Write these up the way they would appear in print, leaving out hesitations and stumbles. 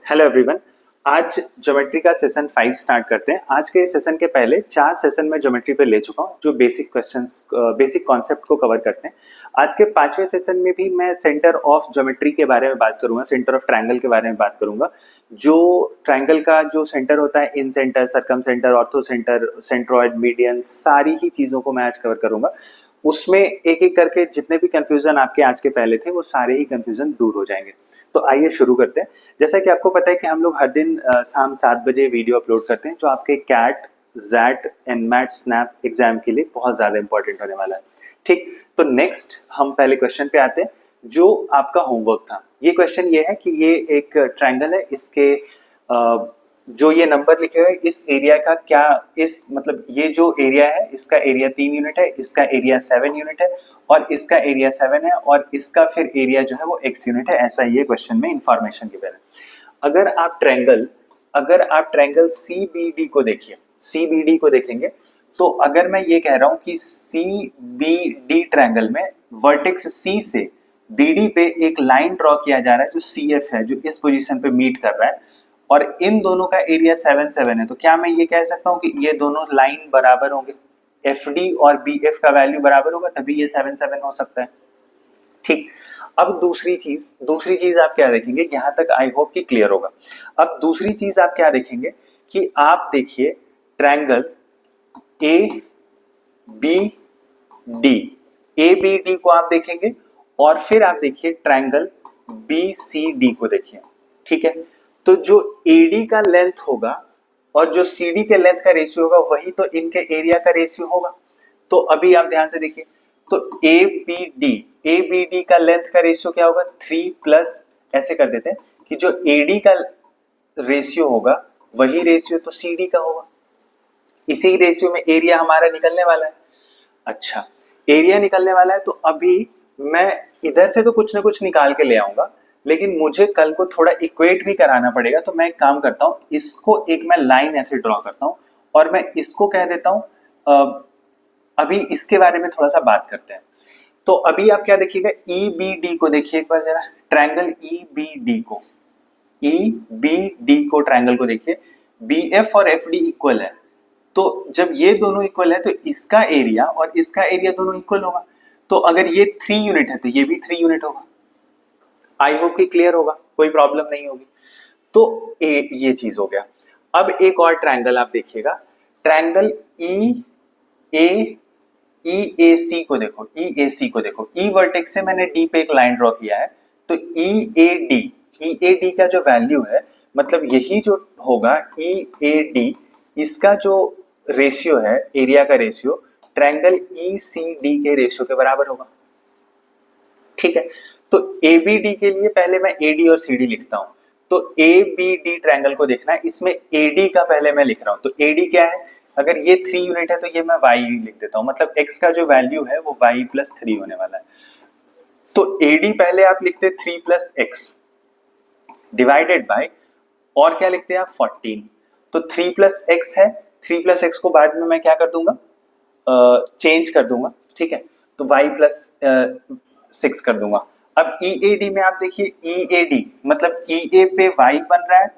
Hello everyone. आज geometry का session 5 start करते हैं। आज के सेशन के पहले 4 सेशन में ज्योमेट्री पे ले चुका हूँ जो बेसिक क्वेश्चंस बेसिक कॉन्सेप्ट को कवर करते हैं। आज के 5वें सेशन में भी मैं सेंटर ऑफ ज्योमेट्री के बारे में बात करूंगा, सेंटर ऑफ ट्रायंगल के बारे में बात करूंगा। जो ट्रायंगल का जो सेंटर होता है, incentre, circumcentre, orthocentre, centroid, median, सारी ही चीजों को मैं आज कवर करूंगा। उसमें एक एक करके जितने भी कंफ्यूजन आपके आज के पहले थे वो सारे ही कंफ्यूजन दूर हो जाएंगे। तो आइए शुरू करते हैं। जैसा कि आपको पता है कि हम लोग हर दिन शाम 7 बजे वीडियो अपलोड करते हैं जो आपके CAT, XAT, NMAT, SNAP exam के लिए बहुत ज्यादा इंपॉर्टेंट होने वाला है। ठीक, तो नेक्स्ट हम पहले क्वेश्चन पे आते हैं जो आपका होमवर्क था। ये क्वेश्चन ये है कि ये एक ट्रायंगल है, इसके जो ये नंबर लिखे हुए इस एरिया का क्या, इस मतलब ये जो एरिया है इसका एरिया 3 यूनिट है, इसका एरिया 7 यूनिट है और इसका एरिया 7 है और इसका फिर एरिया जो है वो x यूनिट है। ऐसा ये क्वेश्चन में इंफॉर्मेशन गिवन है। अगर आप ट्रायंगल CBD को देखिए, CBD को देखेंगे तो अगर मैं ये कह रहा हूं कि CBD ट्रायंगल में वर्टेक्स C से BD पे एक लाइन ड्रॉ किया जा रहा है जो CF है, जो इस पोजीशन पे मीट कर रहा है और इन दोनों का एरिया 7 है, तो क्या मैं ये कह सकता हूँ कि ये दोनों लाइन बराबर होंगे? FD और BF का वैल्यू बराबर होगा तभी ये 7 हो सकता है। ठीक, अब दूसरी चीज आप क्या देखेंगे, यहां तक आई होप कि क्लियर होगा। अब दूसरी चीज आप क्या देखेंगे कि आप देखिए ट्रायंगल ABD, ABD को आप देखेंगे और फिर आप देखिए ट्रायंगल BCD को देखिए। ठीक है, तो जो AD का लेंथ होगा और जो CD के लेंथ का रेशियो होगा वही तो इनके एरिया का रेशियो होगा। तो अभी आप ध्यान से देखिए, तो ABD का लेंथ का रेशियो क्या होगा? 3 प्लस, ऐसे कर देते हैं कि जो AD का रेशियो होगा वही रेशियो तो CD का होगा। इसी रेशियो में एरिया हमारा निकलने वाला है। अच्छा, एरिया निकलने वाला है तो अभी मैं इधर से तो कुछ ना कुछ निकाल के ले आऊंगा, लेकिन मुझे कल को थोड़ा इक्वेट भी कराना पड़ेगा। तो मैं एक काम करता हूं, इसको एक मैं लाइन ऐसे ड्रॉ करता हूं और मैं इसको कह देता हूं। अभी इसके बारे में थोड़ा सा बात करते हैं। तो अभी आप क्या देखिएगा, EBD को देखिए एक बार जरा, ट्रायंगल EBD को ट्रायंगल को देखिए। BF और FD इक्वल है, तो जब ये दोनों इक्वल है तो इसका एरिया और इसका एरिया दोनों इक्वल होगा। तो अगर ये 3 यूनिट है तो ये भी 3 यूनिट होगा। आई होप कि क्लियर होगा, कोई प्रॉब्लम नहीं होगी। तो ये चीज हो गया। अब एक और ट्रायंगल आप देखिएगा, ट्रायंगल EAC को देखो, EAC को देखो। E वर्टेक्स से मैंने D पे एक लाइन ड्रॉ किया है, तो EAD का जो वैल्यू है, मतलब यही जो होगा EAD, इसका जो रेशियो है, एरिया का रेशियो, ट्रायंगल ECD के रेशियो के बराबर होगा। ठीक है, तो ABD के लिए पहले मैं AD और CD लिखता हूं। तो ABD ट्रायंगल को देखना है, इसमें AD का पहले मैं लिख रहा हूं। तो AD क्या है? अगर ये 3 यूनिट है तो ये मैं y लिख देता हूं, मतलब x का जो वैल्यू है वो y प्लस 3 होने वाला है। तो AD पहले आप लिखते 3 प्लस x डिवाइडेड बाय, और क्या लिखते हैं आप? 14। तो 3 प्लस x है, 3 प्लस x को बाद में मैं क्या कर दूंगा, चेंज कर दूंगा। ठीक है, तो y प्लस 6 कर दूंगा। अब EAD में आप देखिए, EAD मतलब EA पे y बन रहा है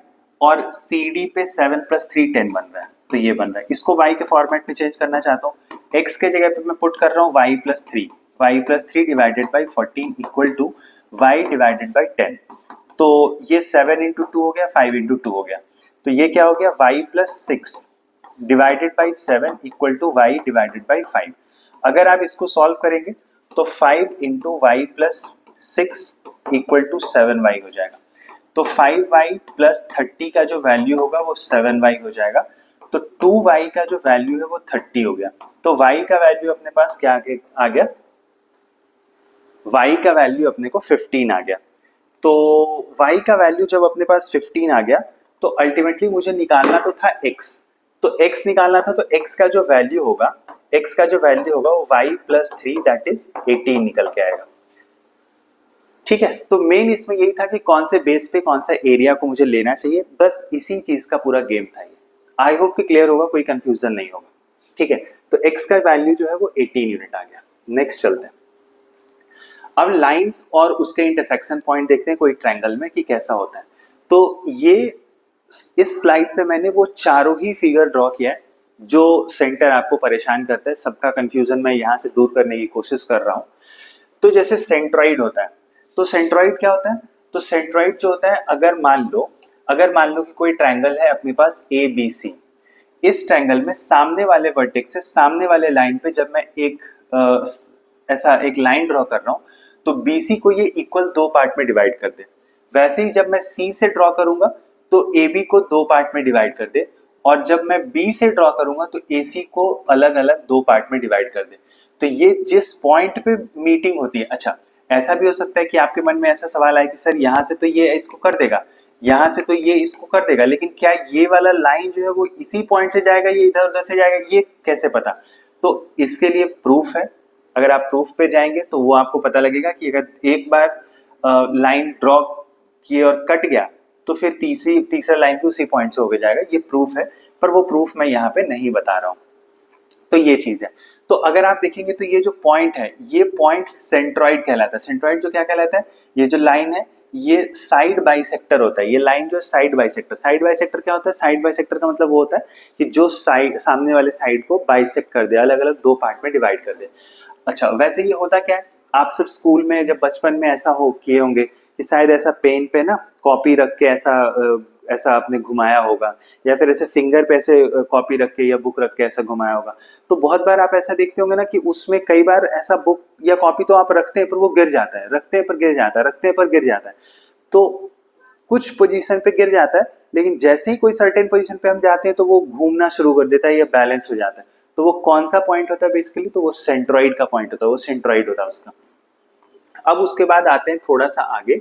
और CD पे 7 प्लस 3 10 बन रहा है, तो ये बन रहा है। इसको y के फॉर्मेट में चेंज करना चाहता हूँ, x के जगह पे मैं पुट कर रहा हूँ y plus 3 divided by 14 equal to y divided by 10। तो ये 7 इंटू 2 हो गया, 5 इंटू 2 हो गया, तो ये क्या हो गया, y plus 6 divided by 7 equal to y divided by 5। अगर आप इसको सॉल्व करेंगे तो 5 into Y plus 6 equal to 7y हो जाएगा। तो 5y प्लस 30 का जो वैल्यू होगा वो 7y हो जाएगा। तो 2y का जो वैल्यू है वो 30 हो गया। तो y का वैल्यू अपने पास क्या आ गया? y का वैल्यू अपने को 15 आ गया। तो y का वैल्यू जब अपने पास 15 आ गया तो अल्टीमेटली मुझे निकालना तो था x। तो x निकालना था, तो x का जो वैल्यू होगा, वो y प्लस 3 दैट इज 18 निकल के आएगा। ठीक है, तो मेन इसमें यही था कि कौन से बेस पे कौन सा एरिया को मुझे लेना चाहिए, बस इसी चीज का पूरा गेम था ये। आई होप कि क्लियर होगा, कोई कंफ्यूजन नहीं होगा। ठीक है, तो x का वैल्यू जो है वो 18 यूनिट आ गया। नेक्स्ट चलते हैं। अब लाइंस और उसके इंटरसेक्शन पॉइंट देखते हैं कोई ट्रायंगल में कि कैसा होता है। तो ये इस स्लाइड पे मैंने वो चारों ही फिगर ड्रॉ किया है जो सेंटर आपको परेशान करता है। सबका कंफ्यूजन मैं यहाँ से दूर करने की कोशिश कर रहा हूँ। तो जैसे सेंट्रॉइड होता है, तो सेंट्रॉइड क्या होता है? तो सेंट्रॉइड जो होता है, अगर मान लो कि कोई ट्रायंगल है अपने पास ए बी सी, इस ट्रायंगल में सामने वाले वर्टेक्स से सामने वाले लाइन पे जब मैं एक ऐसा एक लाइन ड्रॉ कर रहा हूँ तो बीसी को ये इक्वल दो पार्ट में डिवाइड कर दे। वैसे ही जब मैं सी से ड्रॉ करूंगा तो ए बी को दो पार्ट में डिवाइड कर दे, और जब मैं बी से ड्रॉ करूंगा तो ए सी को अलग अलग दो पार्ट में डिवाइड कर दे। तो ये जिस पॉइंट पे मीटिंग होती है, अच्छा ऐसा भी हो सकता है कि आपके मन में ऐसा सवाल आए कि सर यहाँ से तो ये इसको कर देगा, यहाँ से तो ये इसको कर देगा, लेकिन क्या ये वाला लाइन जो है वो इसी पॉइंट से जाएगा, ये इधर उधर से जाएगा, ये कैसे पता? तो इसके लिए प्रूफ है। अगर आप प्रूफ पे जाएंगे तो वो आपको पता लगेगा कि अगर एक बार लाइन ड्रॉ किए और कट गया तो फिर तीसरा लाइन भी उसी पॉइंट से होके जाएगा। ये प्रूफ है, पर वो प्रूफ मैं यहाँ पे नहीं बता रहा हूँ। तो ये चीज है। तो अगर आप देखेंगे तो ये जो पॉइंट है, ये पॉइंट सेंट्रॉइड कहलाता है। सेंट्रॉइड जो क्या कहलाता है? ये जो लाइन है ये साइड बाइसेक्टर होता है। ये लाइन जो साइड बाइसेक्टर क्या होता है? साइड बाइसेक्टर का मतलब वो होता है कि जो साइड सामने वाले साइड को बाइसेक्ट कर दे, अलग अलग दो पार्ट में डिवाइड कर दे। अच्छा, वैसे ये होता क्या है, आप सब स्कूल में जब बचपन में ऐसा हो किए होंगे कि शायद ऐसा पेन पे ना कॉपी रख के ऐसा आपने घुमाया होगा, या फिर ऐसे फिंगर पे ऐसे कॉपी रख के या बुक रख के ऐसा घुमाया होगा। तो बहुत बार आप ऐसा देखते होंगे ना कि उसमें कई बार ऐसा बुक या कॉपी तो आप रखते हैं पर वो गिर जाता है, रखते हैं पर गिर जाता है, रखते हैं पर गिर जाता है। तो कुछ पोजीशन पे गिर जाता है, लेकिन जैसे ही कोई सर्टेन पोजीशन पे हम जाते हैं तो वो घूमना शुरू कर देता है या बैलेंस हो जाता है। तो वो कौन सा पॉइंट होता है बेसिकली? तो वो सेंट्रॉइड का पॉइंट होता है, वो सेंट्रॉइड होता है उसका। अब उसके बाद आते हैं थोड़ा सा आगे,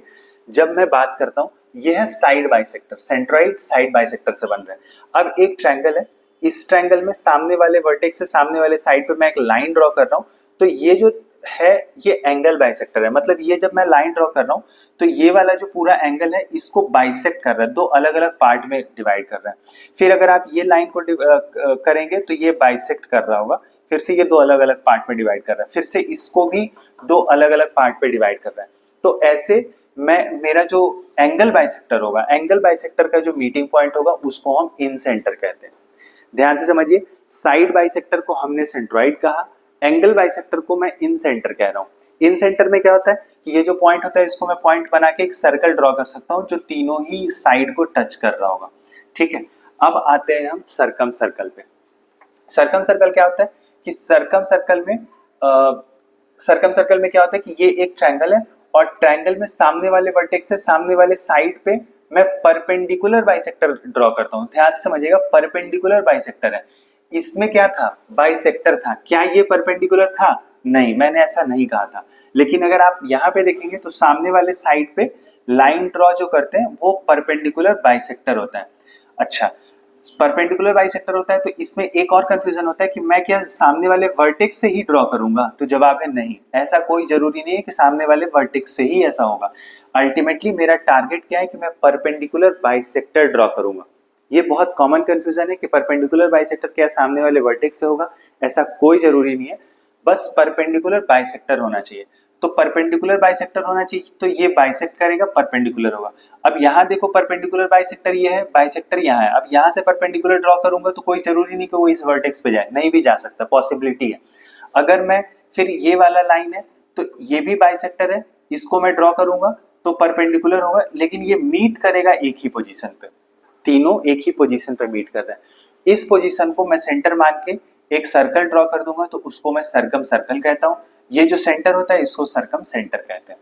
जब मैं बात करता हूँ, ये है side bisector. Centroid side bisector से बन रहा है। अब एक ट्रायंगल है, इस ट्रायंगल में सामने वाले वर्टेक्स से सामने वाले साइड पे मैं एक लाइन ड्रॉ कर रहा हूँ, तो ये जो है ये एंगल बाइसेक्टर है। मतलब ये जब मैं लाइन ड्रॉ कर रहा हूँ तो ये वाला जो पूरा एंगल है इसको बाइसेक्ट कर रहा है, दो अलग अलग पार्ट में डिवाइड कर रहा है। फिर अगर आप ये लाइन को करेंगे तो ये बाइसेक्ट कर रहा होगा, फिर से ये दो अलग अलग पार्ट में डिवाइड कर रहा है, फिर से इसको भी दो अलग अलग पार्ट में डिवाइड कर रहा है। तो ऐसे मेरा जो एंगल बाइसेक्टर होगा, एंगल बाइसेक्टर का जो मीटिंग पॉइंट होगा उसको हम इन सेंटर कहते हैं। ध्यान से समझिए, साइड बाइसेक्टर को हमने सेंट्रॉइड कहा, एंगल बाइसेक्टर को मैं इन सेंटर कह रहा हूँ। इन सेंटर में क्या होता है कि ये जो पॉइंट होता है इसको मैं पॉइंट बना के एक सर्कल ड्रॉ कर सकता हूँ जो तीनों ही साइड को टच कर रहा होगा। ठीक है, अब आते हैं हम सरकम सर्कल पे। सरकम सर्कल क्या होता है कि सरकम सर्कल में क्या होता है कि ये एक ट्रायंगल है, और ट्रायंगल में सामने वाले वर्टेक्स से सामने वाले साइड पे मैं परपेंडिकुलर बाइसेक्टर ड्रॉ करता हूँ। ध्यान से समझिएगा, परपेंडिकुलर बाइसेक्टर है। इसमें क्या था? बाइसेक्टर था। क्या ये परपेंडिकुलर था? नहीं, मैंने ऐसा नहीं कहा था। लेकिन अगर आप यहाँ पे देखेंगे तो सामने वाले साइड पे लाइन ड्रॉ जो करते हैं वो परपेंडिकुलर बाइसेक्टर होता है। अच्छा, परपेंडिकुलर बाइसेक्टर होता है तो इसमें एक और कंफ्यूजन होता है कि मैं क्या सामने वाले वर्टेक्स से ही ड्रॉ करूंगा? तो जवाब है नहीं, ऐसा कोई जरूरी नहीं है कि सामने वाले वर्टेक्स से ही ऐसा होगा। अल्टीमेटली मेरा टारगेट क्या है कि मैं परपेंडिकुलर बाइसेक्टर ड्रॉ करूंगा। ये बहुत कॉमन कंफ्यूजन है कि परपेंडिकुलर बाइसेक्टर क्या सामने वाले वर्टेक्स से होगा, ऐसा कोई जरूरी नहीं है, बस परपेंडिकुलर बाइसेक्टर होना चाहिए। तो परपेंडिकुलर बाइसेक्टर होना चाहिए तो ये बाइसेक्ट करेगा, परपेंडिकुलर होगा। अब यहाँ देखो, परपेंडिकुलर बाइसेक्टर ये है, बाइसेक्टर यहाँ है। अब यहाँ से परपेंडिकुलर ड्रॉ करूंगा तो कोई जरूरी नहीं कि वो इस वर्टेक्स पे जाए, नहीं भी जा सकता, पॉसिबिलिटी है। अगर मैं फिर ये वाला लाइन है तो ये भी बाइसेक्टर है, इसको मैं ड्रॉ करूंगा तो परपेंडिकुलर होगा, लेकिन ये मीट करेगा एक ही पोजीशन पे, तीनों एक ही पोजीशन पे मीट कर रहे हैं। इस पोजीशन को मैं सेंटर मान के एक सर्कल ड्रॉ कर दूंगा तो उसको मैं सरकम सर्कल कहता हूं। ये जो सेंटर होता है इसको सरकम सेंटर कहते हैं।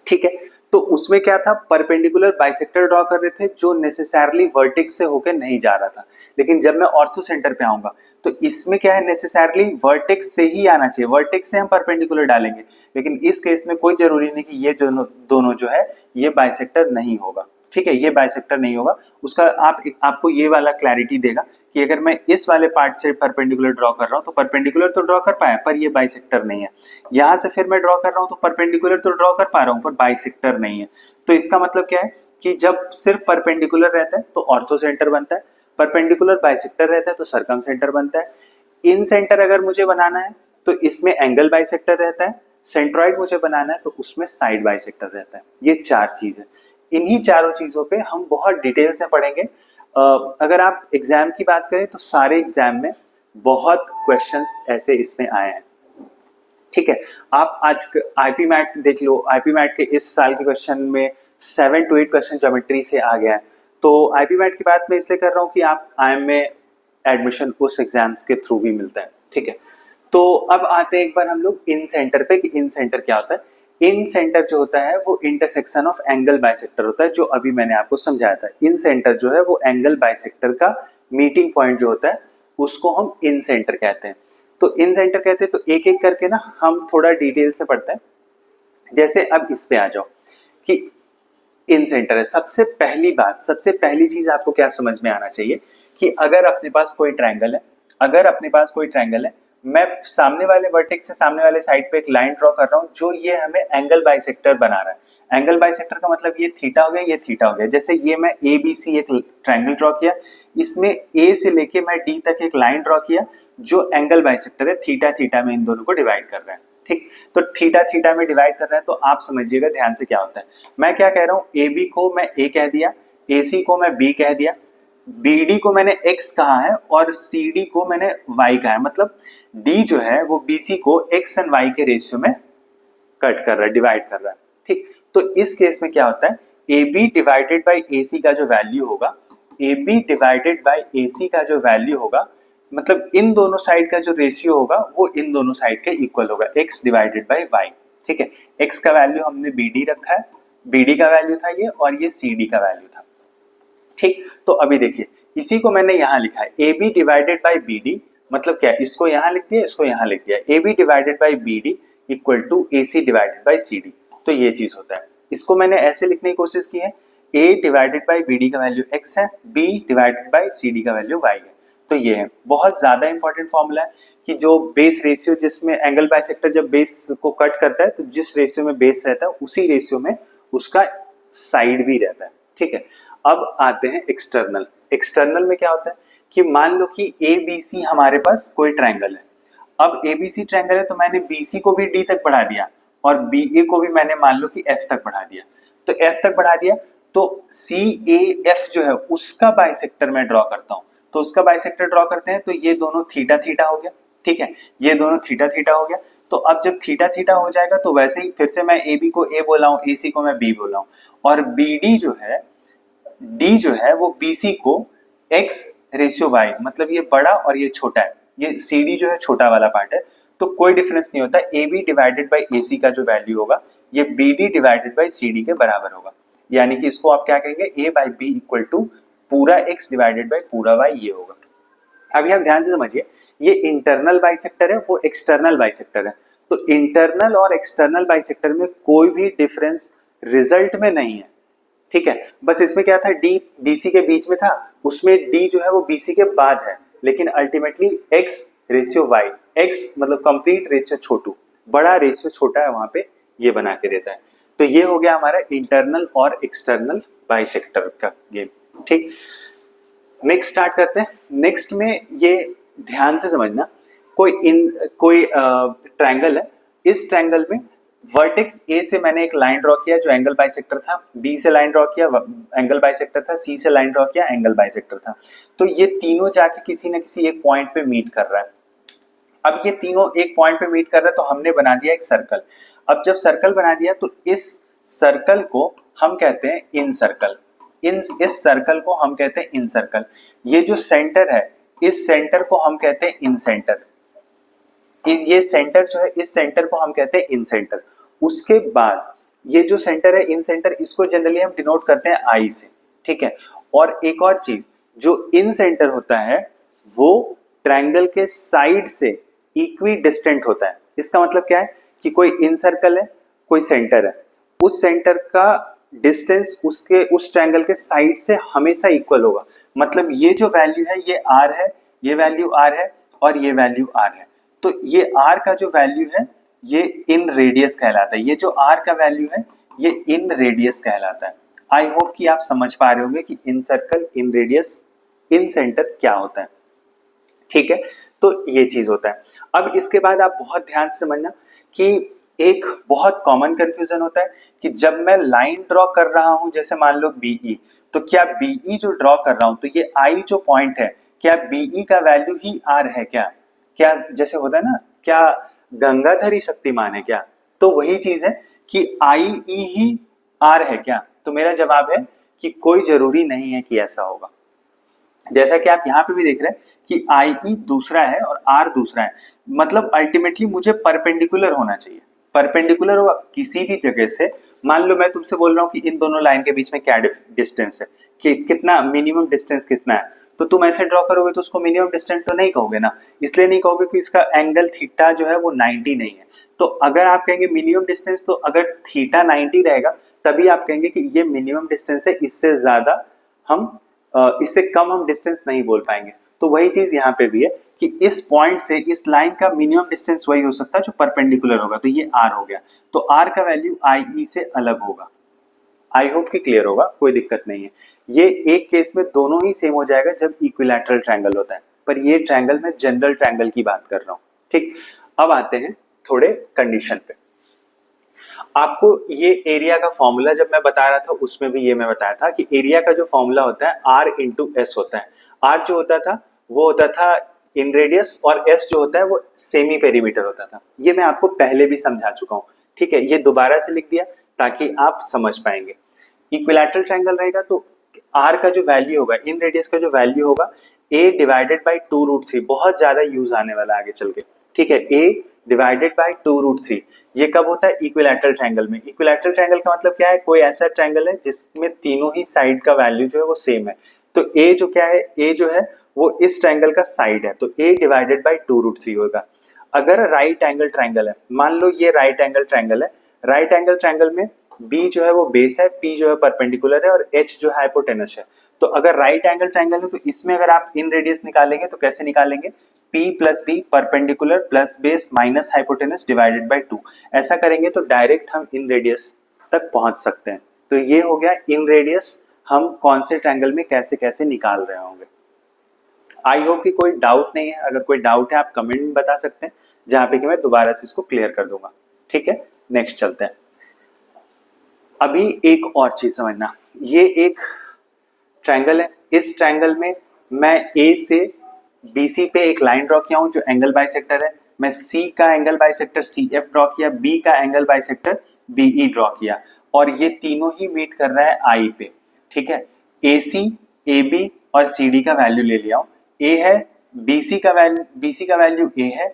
ठीक है, तो उसमें क्या था? परपेंडिकुलर बाइसेक्टर ड्रॉ कर रहे थे जो नेसेसरली वर्टेक्स से होकर नहीं जा रहा था। लेकिन जब मैं ऑर्थो सेंटर पे आऊंगा तो इसमें क्या है, नेसेसरली वर्टेक्स से ही आना चाहिए, वर्टेक्स से हम परपेंडिकुलर डालेंगे। लेकिन इस केस में कोई जरूरी नहीं कि ये दोनों जो है ये बाइसेक्टर नहीं होगा। ठीक है, ये बाइसेक्टर नहीं होगा। उसका आपको ये वाला क्लैरिटी देगा कि अगर मैं इस वाले पार्ट से परपेंडिकुलर ड्रॉ कर रहा हूँ तो परपेंडिकुलर तो ड्रॉ कर पाया पर ये बाइसेक्टर नहीं है। यहाँ से फिर मैं ड्रॉ कर रहा हूँ तो परपेंडिकुलर तो ड्रॉ कर पा रहा हूँ पर बाइसेक्टर नहीं है। तो इसका मतलब क्या है कि जब सिर्फ परपेंडिकुलर रहता है तो ऑर्थो सेंटर बनता है, परपेंडिकुलर बाइसेक्टर रहता है तो सरकम सेंटर बनता है। इन सेंटर अगर मुझे बनाना है तो इसमें एंगल बाइसेक्टर रहता है, सेंट्रॉइड मुझे बनाना है तो उसमें साइड बाइसेक्टर रहता है। ये चार चीज है। इन्हीं चारों चीजों पे हम बहुत डिटेल से पढ़ेंगे। अगर आप एग्जाम की बात करें तो सारे एग्जाम में बहुत क्वेश्चंस ऐसे इसमें आए हैं। ठीक है, आप आज आईपी मैट देख लो, आईपी मैट के इस साल के क्वेश्चन में 7 to 8 क्वेश्चन ज्योमेट्री से आ गया है। तो आईपी मैट की बात मैं इसलिए कर रहा हूँ कि आप आईएम में एडमिशन उस एग्जाम्स के थ्रू भी मिलता है। ठीक है, तो अब आते हैं एक बार हम लोग इन सेंटर पे कि इन सेंटर क्या होता है। इन सेंटर जो होता है वो इंटरसेक्शन ऑफ एंगल बाइसेक्टर होता है, जो अभी मैंने आपको समझाया था। इन सेंटर जो है वो एंगल बाइसेक्टर का मीटिंग पॉइंट जो होता है उसको हम इन सेंटर कहते हैं। तो इन सेंटर कहते हैं, तो एक एक करके ना हम थोड़ा डिटेल से पढ़ते हैं। जैसे अब इस पे आ जाओ कि इन सेंटर है। सबसे पहली बात, सबसे पहली चीज आपको क्या समझ में आना चाहिए कि अगर अपने पास कोई ट्रायंगल है, अगर अपने पास कोई ट्रायंगल है, मैं सामने वाले वर्टेक्स से सामने वाले साइड पे एक लाइन ड्रॉ कर रहा हूं जो ये हमें एंगल बाइसेक्टर बना रहा है। एंगल बाइसेक्टर का मतलब ये थीटा हो गया, ये थीटा हो गया। जैसे ये मैं ए बी सी एक ट्रायंगल ड्रॉ किया, इसमें ए से लेके मैं डी तक एक लाइन ड्रॉ किया जो एंगल बाइसेक्टर है, थीटा थीटा में इन दोनों को डिवाइड कर रहा है। ठीक, तो थीटा थीटा में डिवाइड कर रहा है, तो आप समझिएगा ध्यान से क्या होता है। मैं क्या कह रहा हूं, ए बी को मैं ए कह दिया, ए सी को मैं बी कह दिया, बी डी को मैंने एक्स कहा है और सी डी को मैंने वाई कहा है। मतलब डी जो है वो बी सी को एक्स एंड वाई के रेशियो में कट कर रहा है, डिवाइड कर रहा है। ठीक, तो इस केस में क्या होता है, A B divided by A C का जो वैल्यू होगा, ए B divided by A C का जो वैल्यू होगा, मतलब इन दोनों साइड का जो रेशियो होगा वो इन दोनों साइड के इक्वल होगा, x डिवाइडेड बाई वाई। ठीक है, x का वैल्यू हमने बी डी रखा है, बी डी का वैल्यू था ये और ये सी डी का वैल्यू था। ठीक, तो अभी देखिए इसी को मैंने यहाँ लिखा है, A B divided by B D, मतलब क्या, इसको यहाँ लिख दिया, इसको यहाँ लिख दिया, A B divided by B D equal to A C divided by C D. तो ये चीज होता है, इसको मैंने ऐसे लिखने की कोशिश की है, A divided by B D का वैल्यू x है, b divided by C D का वैल्यू y है। तो ये है बहुत ज्यादा इंपॉर्टेंट फॉर्मूला है कि जो बेस रेशियो, जिसमें एंगल बाइसेक्टर जब बेस को कट करता है तो जिस रेशियो में बेस रहता है उसी रेशियो में उसका साइड भी रहता है। ठीक है, अब आते हैं एक्सटर्नल। एक्सटर्नल में क्या होता है कि मान लो कि ए बी सी हमारे पास कोई ट्रायंगल है। अब ए बी सी ट्रायंगल है तो मैंने बी सी को भी डी तक बढ़ा दिया और बी ए को भी मैंने मान लो कि एफ तक बढ़ा दिया। तो एफ तक बढ़ा दिया तो सी ए एफ जो है उसका बाइसेक्टर मैं ड्रॉ करता हूं। तो उसका बाइसेक्टर ड्रॉ करते हैं तो ये दोनों थीटा थीटा हो गया। ठीक है, ये दोनों थीटा थीटा हो गया। तो अब जब थीटा थीटा हो जाएगा तो वैसे ही फिर से मैं ए बी को ए बोला हूं, ए सी को मैं बी बोला हूं, और बी डी जो है, डी जो है वो बी सी को एक्स रेशियो वाई, मतलब ये बड़ा और ये छोटा है, ये सी डी जो है छोटा वाला पार्ट है, तो कोई डिफरेंस नहीं होता। A B divided by A C का जो वैल्यू होगा ये B D divided by C D के बराबर होगा। यानी कि इसको आप क्या कहेंगे, A by B equal to पूरा एक्स डिवाइडेड बाई पूरा वाई, ये होगा। अभी आप ध्यान से समझिए, ये इंटरनल बाइसेक्टर है, वो एक्सटर्नल बाइसेक्टर है। तो इंटरनल और एक्सटर्नल बाइसेक्टर में कोई भी डिफरेंस रिजल्ट में नहीं है। ठीक है, बस इसमें क्या था, डी बीसी के बीच में था, उसमें डी जो है वो बीसी के बाद है, लेकिन ultimately X ratio Y, X मतलब कंप्लीट रेशियो छोटू, बड़ा रेशियो छोटा है, वहां पे ये बना के देता है। तो ये हो गया हमारा इंटरनल और एक्सटर्नल बाइसेक्टर का गेम। ठीक, नेक्स्ट स्टार्ट करते हैं। नेक्स्ट में ये ध्यान से समझना, कोई ट्रायंगल है, इस ट्रायंगल में वर्टेक्स ए से मैंने एक लाइन ड्रॉ किया जो एंगल बाइसेक्टर था, बी से लाइन ड्रॉ किया एंगल बाइसेक्टर था, सी से लाइन ड्रॉ किया एंगल बाइसेक्टर था। तो ये तीनों जाके किसी न किसी एक पॉइंट पे मीट कर रहा है। अब ये तीनों एक पॉइंट पे मीट कर रहा है तो हमने बना दिया एक सर्कल। अब जब सर्कल बना दिया तो इस सर्कल को हम कहते हैं इन सर्कल, इस सर्कल को हम कहते हैं इन सर्कल। ये जो सेंटर है, इस सेंटर को हम कहते हैं इन सेंटर, ये सेंटर जो है इस सेंटर को हम कहते हैं इन सेंटर। उसके बाद ये जो सेंटर है इन सेंटर, इसको जनरली हम डिनोट करते हैं आई से। ठीक है, और एक और चीज, जो इन सेंटर होता है वो ट्रायंगल के साइड से इक्वी डिस्टेंट होता है। इसका मतलब क्या है कि कोई इन सर्कल है, कोई सेंटर है, उस सेंटर का डिस्टेंस उसके उस ट्रायंगल के साइड से हमेशा इक्वल होगा। मतलब ये जो वैल्यू है ये आर है, ये वैल्यू आर है और ये वैल्यू आर है। तो ये आर का जो वैल्यू है ये इन रेडियस कहलाता है। ये जो आर का वैल्यू है ये इन रेडियस कहलाता है। आई होप कि आप समझ पा रहे होंगे कि incircle, inradius, incentre क्या होता है। ठीक है, तो ये चीज होता है। अब इसके बाद आप बहुत ध्यान से समझना कि एक बहुत कॉमन कंफ्यूजन होता है कि जब मैं लाइन ड्रॉ कर रहा हूं, जैसे मान लो बीई, तो क्या बीई जो ड्रॉ कर रहा हूं, तो ये आई जो पॉइंट है, क्या बीई का वैल्यू ही आर है क्या? क्या जैसे होता है ना, क्या गंगाधर ही शक्तिमान है क्या? तो वही चीज है कि आई ई ही आर है क्या? तो मेरा जवाब है कि कोई जरूरी नहीं है कि ऐसा होगा। जैसा कि आप यहाँ पे भी देख रहे हैं कि आई ई दूसरा है और आर दूसरा है, मतलब अल्टीमेटली मुझे परपेंडिकुलर होना चाहिए। परपेंडिकुलर होगा किसी भी जगह से। मान लो मैं तुमसे बोल रहा हूँ कि इन दोनों लाइन के बीच में क्या डिस्टेंस है, कि कितना मिनिमम डिस्टेंस कितना है, तो तुम ऐसे ड्रॉ करोगे तो उसको मिनिमम डिस्टेंस तो नहीं कहोगे ना, इसलिए नहीं कहोगे कि इसका एंगल थीटा जो है वो 90 नहीं है। तो अगर आप कहेंगे मिनिमम डिस्टेंस, तो अगर थीटा 90 रहेगा तभी आप कहेंगे कि ये मिनिमम डिस्टेंस है, इससे ज्यादा हम इससे कम हम डिस्टेंस नहीं बोल पाएंगे। तो वही चीज यहाँ पे भी है कि इस पॉइंट से इस लाइन का मिनिमम डिस्टेंस वही हो सकता है जो परपेंडिकुलर होगा, तो ये आर हो गया। तो आर का वैल्यू आई ई से अलग होगा। आई होप कि क्लियर होगा, कोई दिक्कत नहीं है। ये एक केस में दोनों ही सेम हो जाएगा जब इक्विलैटरल ट्रायंगल होता है, पर ये ट्रायंगल में जनरल ट्रायंगल की बात कर रहा हूं। ठीक, अब आते हैं थोड़े कंडीशन पे। आपको ये एरिया का फॉर्मूला जब मैं बता रहा था उसमें भी ये मैं बताया था कि एरिया का जो फॉर्मूला होता है आर इंटू एस होता है। आर जो होता था वो होता था इन रेडियस, और एस जो होता है वो सेमी पेरीमीटर होता था। ये मैं आपको पहले भी समझा चुका हूँ, ठीक है, ये दोबारा से लिख दिया ताकि आप समझ पाएंगे। इक्विलैटरल ट्रायंगल रहेगा तो आर का जो वैल्यू होगा, इन रेडियस का जो वैल्यू होगा, ए डिवाइडेड बाई 2√3, बहुत ज्यादा यूज आने वाला आगे चल के, ठीक है, ए डिवाइडेड बाई 2√3। ये कब होता है? इक्विलैटरल ट्रायंगल में। इक्विलैटरल ट्रायंगल का मतलब क्या है? कोई ऐसा ट्रायंगल है जिसमें तीनों ही साइड का वैल्यू जो है वो सेम है। तो ए जो क्या है, ए जो है वो इस ट्रायंगल का साइड है, तो ए डिवाइडेड बाई 2√3 होगा। अगर राइट एंगल ट्रायंगल है, मान लो ये राइट एंगल ट्रायंगल है, राइट एंगल ट्रायंगल में बी जो है वो बेस है, पी जो है परपेंडिकुलर है और एच जो हाइपोटेनस है। तो अगर राइट एंगल ट्रायंगल है तो इसमें अगर आप इन रेडियस निकालेंगे तो कैसे निकालेंगे? P plus B perpendicular plus base minus hypotenuse divided by 2। ऐसा करेंगे तो डायरेक्ट हम इन रेडियस तक पहुंच सकते हैं। तो ये हो गया इन रेडियस हम कौन से ट्रायंगल में कैसे कैसे निकाल रहे होंगे। आई होप कि कोई डाउट नहीं है। अगर कोई डाउट है आप कमेंट में बता सकते हैं, जहां पे कि मैं दोबारा से इसको क्लियर कर दूंगा। ठीक है, नेक्स्ट चलते हैं। अभी एक और चीज समझना, ये एक ट्रायंगल है, इस ट्रायंगल में मैं ए से बीसी पे एक लाइन ड्रॉ किया हूं जो एंगल बाइसेक्टर है। मैं सी का angle bisector C F draw किया, बी का एंगल बाइसेक्टर बीई ड्रॉ किया, और ये तीनों ही मीट कर रहा है आई पे। ठीक है, ए सी, ए बी और सी डी का वैल्यू ले लिया हूं। ए है, बीसी का वैल्यू ए है,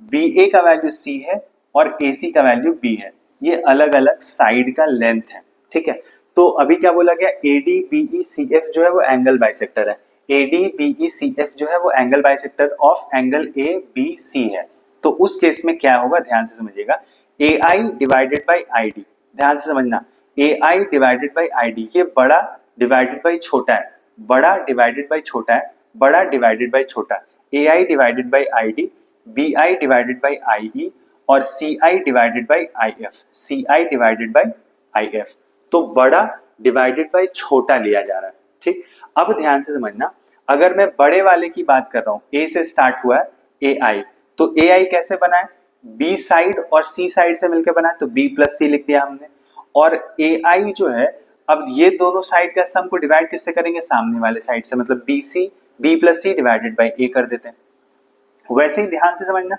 बी ए का वैल्यू सी है और ए सी का वैल्यू बी है। ये अलग अलग साइड का लेंथ है। ठीक है, तो अभी क्या बोला गया, A D B E C F जो है वो एंगल बाइसेक्टर है। A D B E C F जो है वो angle bisector of angle A B C है। तो उस केस में क्या होगा, ध्यान से समझिएगा, ए I divided by I D, ध्यान से समझना, ए I divided by I D, ये बड़ा डिवाइडेड बाई छोटा है, बड़ा डिवाइडेड बाई छोटा है, बड़ा डिवाइडेड बाई छोटा, A I divided by I D, B I divided by I E और C I divided by I F, C I divided by I F. तो बड़ा डिवाइडेड बाई छोटा लिया जा रहा है। ठीक, अब ध्यान से समझना, अगर मैं बड़े वाले की बात कर रहा हूं, ए से स्टार्ट हुआ है ए आई, तो ए आई कैसे बना है? बी साइड और सी साइड से मिलकर बना है, तो बी प्लस सी लिख दिया हमने। और ए आई जो है, अब ये दोनों साइड का सम को डिवाइड किससे करेंगे? सामने वाले साइड से, मतलब B C, B plus C divided by A कर देते हैं। वैसे ही ध्यान से समझना,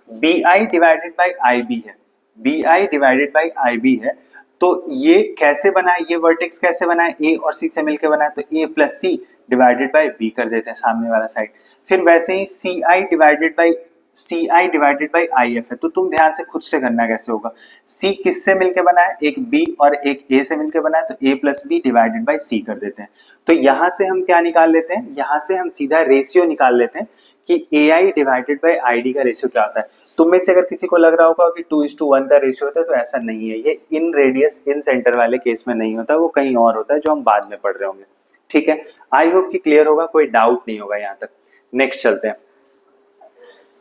B I divided by I B है, B I divided by I B है, तो ये कैसे बना है? ये वर्टेक्स कैसे बना है? ए और सी से मिलकर बना है, तो A plus C divided by B कर देते हैं सामने वाला साइड। फिर वैसे ही C I divided by I F है, तो तुम ध्यान से खुद से करना कैसे होगा। सी किससे मिलकर बना है? एक बी और एक ए से मिलकर बना है, तो A plus B divided by सी कर देते हैं। तो यहां से हम क्या निकाल लेते हैं? यहां से हम सीधा रेशियो निकाल लेते हैं कि ए I divided by I D का रेशियो क्या होता है। तुम में से अगर किसी को लग रहा होगा कि 2:1 का रेशियो होता है, तो ऐसा नहीं है। ये इन रेडियस इन सेंटर वाले केस में नहीं होता, वो कहीं और होता है जो हम बाद में पढ़ रहे होंगे। ठीक है, आई होप कि क्लियर होगा, कोई डाउट नहीं होगा यहाँ तक। नेक्स्ट चलते हैं।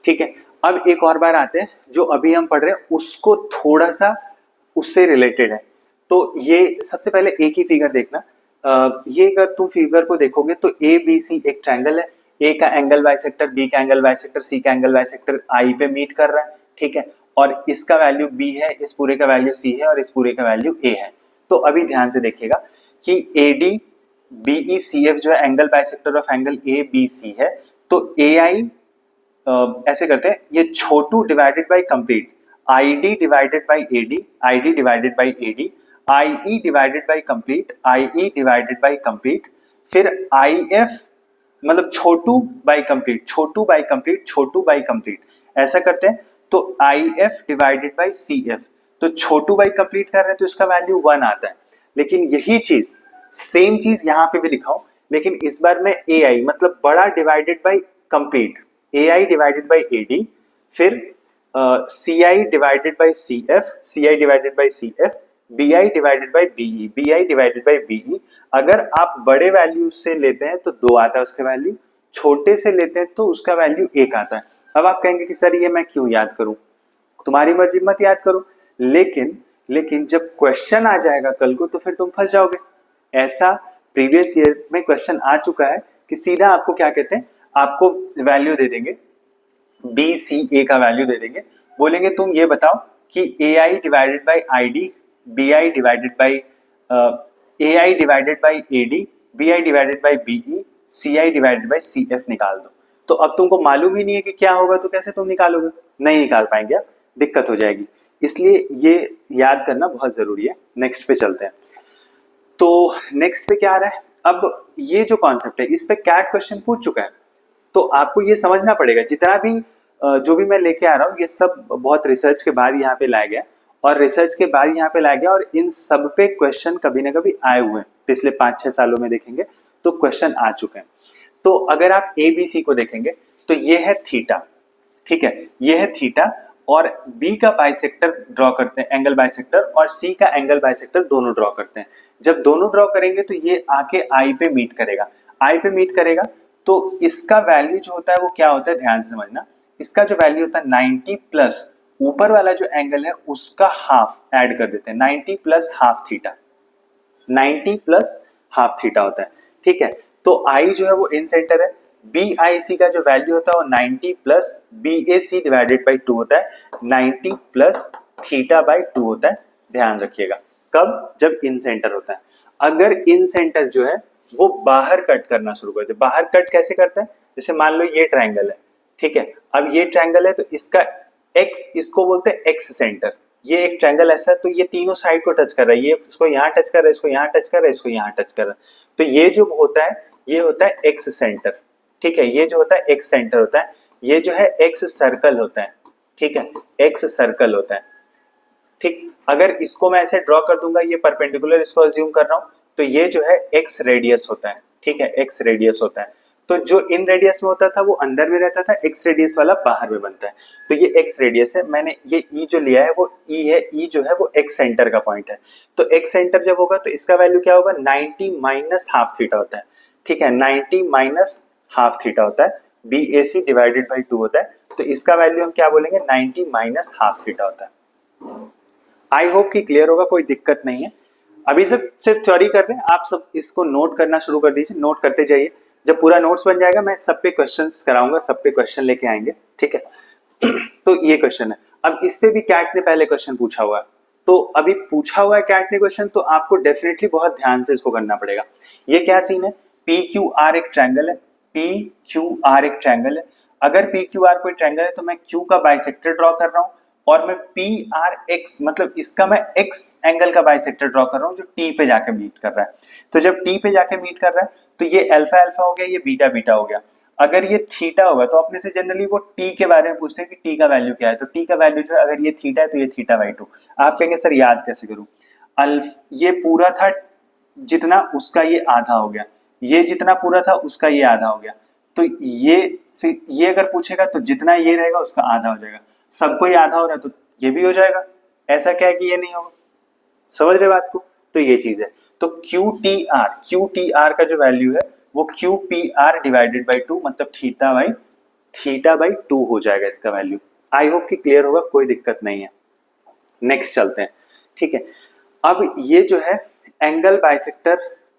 ठीक है, अब एक और बार आते हैं, जो अभी हम पढ़ रहे हैं उसको थोड़ा सा उससे रिलेटेड है। तो ये सबसे पहले एक ही फिगर देखना, ये अगर तुम फिगर को देखोगे तो ए बी सी एक ट्रायंगल है, ए का एंगल बाइसेक्टर, बी का एंगल बाइसेक्टर, सी का एंगल बाइसेक्टर आई पे मीट कर रहा है। ठीक है, और इसका वैल्यू b है, इस पूरे का वैल्यू c है और इस पूरे का वैल्यू a है। तो अभी ध्यान से देखिएगा कि AD BECF जो है angle bisector of angle ABC है, तो AI ऐसे करते हैं, ये छोटू divided by complete, ID divided by AD, ID divided by AD, IE divided by complete, IE divided by complete, फिर IF मतलब छोटू बाय कंप्लीट, छोटू बाय कंप्लीट, छोटू बाय कंप्लीट, ऐसा करते हैं। तो IF डिवाइडेड बाय CF, तो छोटू बाय कंप्लीट कर रहे हैं तो इसका वैल्यू 1 आता है। लेकिन यही चीज सेम चीज यहाँ पे भी लिखा हूं, लेकिन इस बार मैं AI मतलब बड़ा divided by complete, AI divided by AD, फिर CI divided by CF, CI divided by CF, BI divided by BE, BI divided by BE। अगर आप बड़े वैल्यू से लेते हैं तो 2 आता है उसका वैल्यू, छोटे से लेते हैं तो उसका वैल्यू 1 आता है। अब आप कहेंगे कि सर ये मैं क्यों याद करूं, तुम्हारी मर्जी, मत याद करो, लेकिन जब क्वेश्चन आ जाएगा कल को तो फिर तुम फंस जाओगे। ऐसा प्रीवियस ईयर में क्वेश्चन आ चुका है कि सीधा आपको क्या कहते हैं, आपको वैल्यू दे देंगे, BCA का वैल्यू दे देंगे, बोलेंगे तुम ये बताओ कि AI divided by ID, BI divided by AI divided by AD, BI divided by BE, CI divided by CF निकाल दो। तो अब तुमको मालूम ही नहीं है कि क्या होगा, तो कैसे तुम निकालोगे, नहीं निकाल पाएंगे, अब दिक्कत हो जाएगी। इसलिए ये याद करना बहुत जरूरी है। नेक्स्ट पे चलते हैं। तो नेक्स्ट पे क्या आ रहा है, अब ये जो कॉन्सेप्ट है इस पे कैट क्वेश्चन पूछ चुका है, तो आपको ये समझना पड़ेगा जितना भी जो भी मैं लेके आ रहा हूँ ये सब बहुत रिसर्च के बाद यहाँ पे लाया गया, और रिसर्च के बाद यहाँ पे लाया गया, और इन सब पे क्वेश्चन कभी ना कभी आए हुए हैं, पिछले 5-6 सालों में देखेंगे तो क्वेश्चन आ चुके हैं। तो अगर आप ABC को देखेंगे तो ये है थीटा, ठीक है, ये है थीटा, और B का बाइसेक्टर ड्रॉ करते हैं, एंगल बाइसेक्टर, और C का एंगल बाइसेक्टर दोनों ड्रॉ करते हैं। जब दोनों ड्रॉ करेंगे तो ये आके I पे मीट करेगा, I पे मीट करेगा, तो इसका वैल्यू जो होता है वो क्या होता है, ध्यान से समझना। इसका जो वैल्यू होता है 90 प्लस ऊपर वाला जो एंगल है उसका हाफ ऐड कर देते हैं, 90 plus half theta, 90 plus half theta होता है, ठीक है। तो I जो है वो इन सेंटर है, BIC का जो वैल्यू होता है वो 90 प्लस BAC डिवाइडेड बाई 2 होता है, 90 प्लस थीटा बाई 2 होता है। ध्यान रखिएगा, कब, जब इन सेंटर होता है। अगर इन सेंटर जो है वो बाहर कट करना शुरू कर दे, बाहर कट कैसे करता है, जैसे मान लो ये ट्रायंगल है, ठीक है, अब ये ट्रायंगल है तो इसका एक्स, इसको बोलते हैं एक्स सेंटर, ये एक ट्रायंगल ऐसा है तो ये तीनों साइड को टच कर रहा है, ये इसको यहाँ टच कर रहा है, इसको यहाँ टच कर रहा है, इसको यहाँ टच कर रहा है, तो ये जो होता है ये होता है एक्स सेंटर, ठीक है, ये जो होता है एक्स सेंटर होता है, ये जो है एक्स सर्कल होता है, ठीक है, एक्स सर्कल होता है, ठीक। अगर इसको मैं ऐसे ड्रॉ कर दूंगा, ये परपेंडिकुलर इसको अज्यूम कर रहा हूं, तो ये जो है एक्स रेडियस होता है, ठीक है, एक्स रेडियस होता है। तो जो इन रेडियस में होता था वो अंदर में रहता था, एक्स रेडियस वाला बाहर में बनता है, तो ये एक्स रेडियस है। मैंने ये ई जो लिया है वो ई है, ई जो है वो एक्स सेंटर का पॉइंट है, तो एक्स सेंटर जब होगा तो इसका वैल्यू क्या होगा, 90 माइनस हाफ थीटा होता है, ठीक है, 90 माइनस हाफ थीटा होता है, BAC डिवाइडेड बाई 2 होता है, तो इसका वैल्यू हम क्या बोलेंगे, 90 माइनस हाफ थीटा होता है। आई होप कि क्लियर होगा, कोई दिक्कत नहीं है। अभी तक सिर्फ थ्योरी कर रहे हैं, आप सब इसको नोट करना शुरू कर दीजिए, नोट करते जाइए, जब पूरा नोट्स बन जाएगा मैं सब पे क्वेश्चंस कराऊंगा, सब पे क्वेश्चन लेके आएंगे, ठीक है। तो ये क्वेश्चन है, अब इस पे भी कैट ने पहले क्वेश्चन पूछा हुआ है, तो अभी पूछा हुआ है कैट ने क्वेश्चन, तो आपको डेफिनेटली बहुत ध्यान से इसको करना पड़ेगा। ये क्या सीन है, PQR एक ट्रायंगल है, PQR एक ट्रायंगल है, अगर PQR कोई ट्रायंगल है तो मैं Q का बाइसेक्टर ड्रॉ कर रहा हूँ, और मैं PRX मतलब इसका मैं X एंगल का बाइसेक्टर ड्रॉ कर रहा हूँ जो T पे जाके मीट कर रहा है। तो जब T पे जाके मीट कर रहा है तो ये अल्फा अल्फा हो गया, ये बीटा बीटा हो गया। अगर ये थीटा होगा तो अपने से जनरली वो T के बारे में पूछते हैं कि T का वैल्यू क्या है, तो T का वैल्यू जो है अगर ये थीटा है तो ये थीटा बाई 2। आप कहेंगे सर याद कैसे करूं, ये पूरा था जितना, उसका ये आधा हो गया, ये जितना पूरा था उसका ये आधा हो गया, तो ये फिर ये अगर पूछेगा तो जितना ये रहेगा उसका आधा हो जाएगा, सबको ये आधा हो रहा है तो ये भी हो जाएगा, ऐसा क्या है कि ये नहीं होगा, समझ रहे बात को। तो ये चीज है, तो QTR का जो वैल्यू है वो QPR डिवाइडेड बाई 2 मतलब थीटा बाई 2 हो जाएगा इसका वैल्यू। आई होप कि क्लियर होगा, कोई दिक्कत नहीं है। नेक्स्ट चलते हैं, ठीक है। अब ये जो है एंगल बाइसेक्टर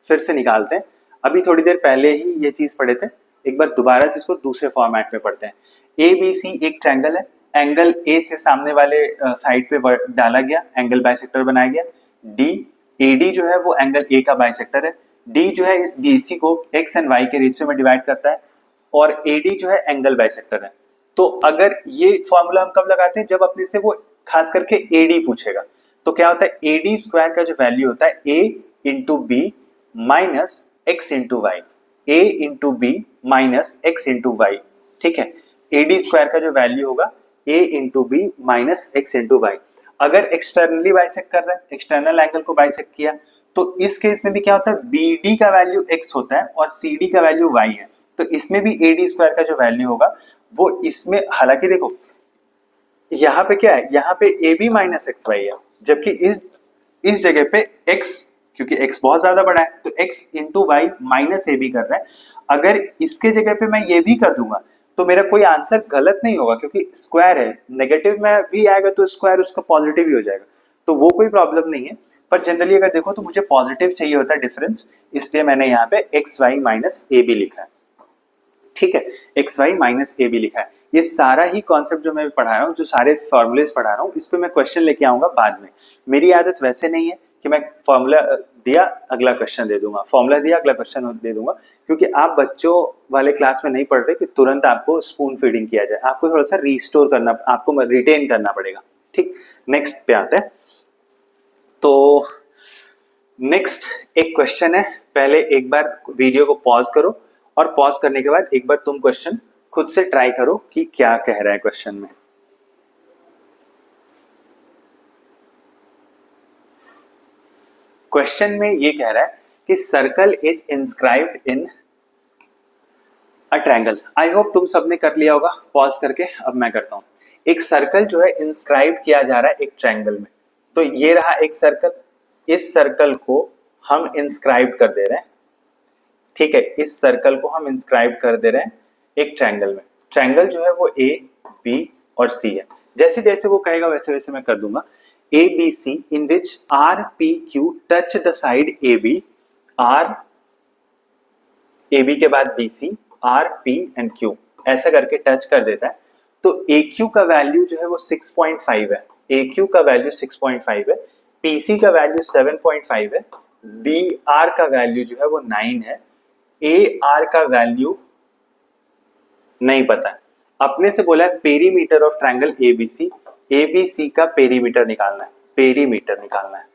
फिर से निकालते हैं, अभी थोड़ी देर पहले ही ये चीज पढ़े थे, एक बार दोबारा से इसको दूसरे फॉर्मेट में पढ़ते हैं। ABC एक ट्रायंगल है, एंगल ए से सामने वाले साइड पे डाला गया, एंगल बाइसेक्टर बनाया गया। डी एडी जो है वो एंगल ए का बाइसेक्टर है। डी जो है इस बीसी को एक्स एंड वाई के रेशियो में डिवाइड करता है और एडी जो है एंगल बाइसेक्टर है। तो अगर ये फॉर्मूला हम कब लगाते हैं, जब अपने से वो खास करके एडी पूछेगा। तो क्या होता है, एडी स्क्वायर का जो वैल्यू होता है A into B minus X into Y, A into B minus X into Y. ठीक है, एडी स्क्वायर का जो वैल्यू होगा A into B minus X into Y. अगर एक्सटर्नली बाइसेक्ट कर रहा है, एक्सटर्नल एंगल को बाइसेक्ट किया, तो इस केस में भी क्या होता है, बीडी का वैल्यू एक्स होता है और सीडी का वैल्यू वाई है। तो इसमें भी एडी स्क्वायर का जो वैल्यू होगा वो इसमें, हालांकि देखो यहाँ पे क्या है, यहाँ पे A B minus X Y है, जबकि इस जगह पे x, क्योंकि x बहुत ज्यादा बड़ा है तो x into Y minus A B कर रहा है। अगर इसके जगह पे मैं ये भी कर दूंगा तो मेरा कोई आंसर गलत नहीं होगा, क्योंकि स्क्वायर है, नेगेटिव में भी आएगा तो स्क्वायर उसका पॉजिटिव ही हो जाएगा, तो वो कोई प्रॉब्लम नहीं है। पर जनरली अगर देखो तो मुझे पॉजिटिव चाहिए होता है डिफरेंस, इसलिए मैंने यहाँ पे X Y minus A B लिखा है। ठीक है, X Y minus A B लिखा है। ये सारा ही कॉन्सेप्ट जो मैं पढ़ा रहा हूँ, जो सारे फॉर्मूलेज पढ़ा रहा हूँ, इस पे मैं क्वेश्चन लेके आऊंगा बाद में। मेरी आदत वैसे नहीं है कि मैं फॉर्मूला दिया अगला क्वेश्चन दे दूंगा, फॉर्मूला दिया अगला क्वेश्चन दे दूंगा, क्योंकि आप बच्चों वाले क्लास में नहीं पढ़ रहे कि तुरंत आपको स्पून फीडिंग किया जाए, आपको थोड़ा सा रिस्टोर करना, आपको रिटेन करना पड़ेगा। ठीक, नेक्स्ट पे आते हैं। तो नेक्स्ट एक क्वेश्चन है, पहले एक बार वीडियो को पॉज करो और पॉज करने के बाद एक बार तुम क्वेश्चन खुद से ट्राई करो कि क्या कह रहा है क्वेश्चन में। क्वेश्चन में ये कह रहा है कि circle is inscribed in a triangle. I hope तुम सबने कर लिया होगा पॉज करके। अब मैं करता हूं। एक सर्कल जो है इंस्क्राइब किया जा रहा है एक ट्रायंगल में। तो ये रहा एक सर्कल, इस सर्कल को हम इंस्क्राइब कर दे रहे हैं। ठीक है, इस सर्कल को हम इंस्क्राइब कर दे रहे हैं एक ट्रायंगल में। ट्रायंगल जो है वो ए बी और सी है। जैसे जैसे वो कहेगा वैसे वैसे मैं कर दूंगा। A B C in which R P Q touch the side A B, R A B के बाद B C, R P and Q, ऐसा करके टच कर देता है। तो ए क्यू का वैल्यू जो है वो 6.5 है, ए क्यू का वैल्यू 6.5 है, पी सी का वैल्यू 7.5 है, बी आर का वैल्यू जो है वो 9 है, ए आर का वैल्यू नहीं पता है। अपने से बोला है पेरीमीटर ऑफ ट्रायंगल एबीसी का पेरीमीटर निकालना है, पेरीमीटर निकालना है।